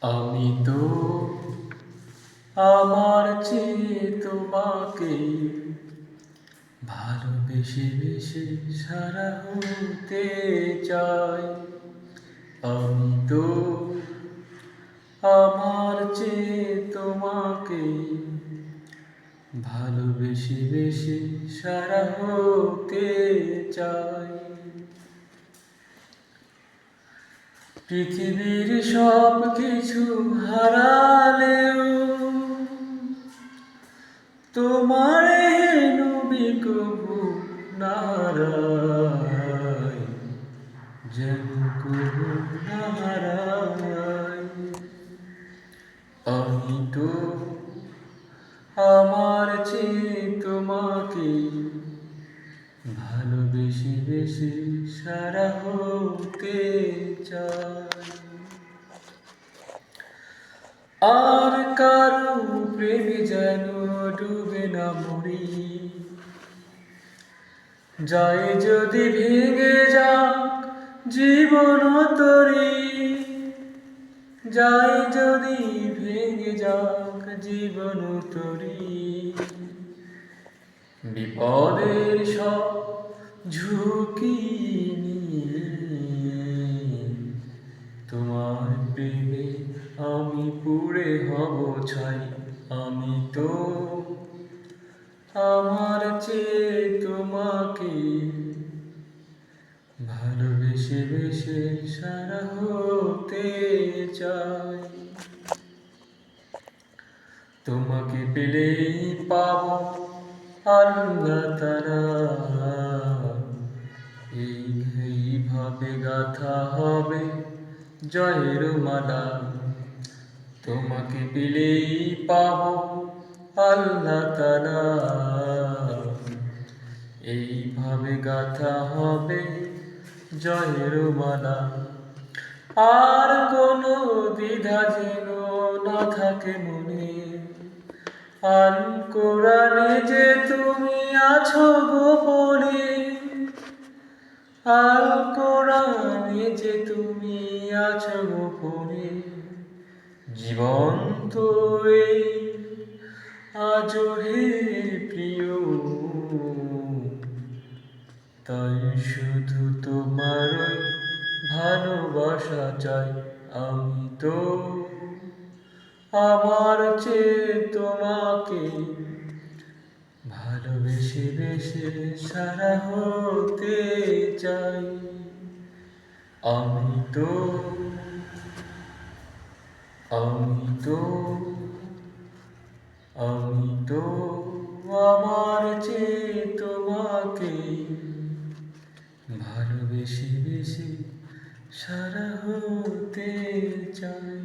আমি তো আমার চেয়ে তোমাকে ভালোবেসে বেশি সারা হতে চাই। আমি তো আমার চেয়ে তোমাকে ভালোবেসে বেশি সারা হতে চাই। পৃথিবীর সব কিছু হারালেও তোমার নবী কবু না হারাই, যেন কবু না হারাই। আমি তো আমার চেয়ে তোমাকে ভালোবেসে বেশি সারা হতে চাই। আর কারো প্রেমে যেন ডুবে না মরি, যায় যদি ভেঙে যাক জীবন তরি, যায় যদি ভেঙে যাক জীবন তরি। বিপদের সব ঝুঁকি নিয়ে তোমার প্রেমে আমি পুড়ে হব ছাই। আমি তো আমার চেয়ে তোমাকে ভালোবেসে বেশি সারা হতে চাই। তোমাকে পেলেই পাবো আল্লাহ তাআলা, এইভাবে গাথা হবে জয়ের মালা। তোমাকে পেলেই পাবো আল্লাহ তাআলা, এইভাবে গাথা হবে জয়ের মালা। আর কোনো দ্বিধা যেন না থাকে মনে, আল কোরআনে যে তুমি আছো গোপনে, আল কোরআনে যে তুমি আছো গোপনে। জীবন তো এই আজো হে প্রিয়, তাই শুধু তোমারই ভালোবাসা চাই। আমি তো আমার চেয়ে তোমাকে ভালোবেসে বেশি সারা হতে চাই। আমি তো আমি তো আমি তো আমার চেয়ে তোমাকে ভালোবেসে বেশি সারা হতে চাই।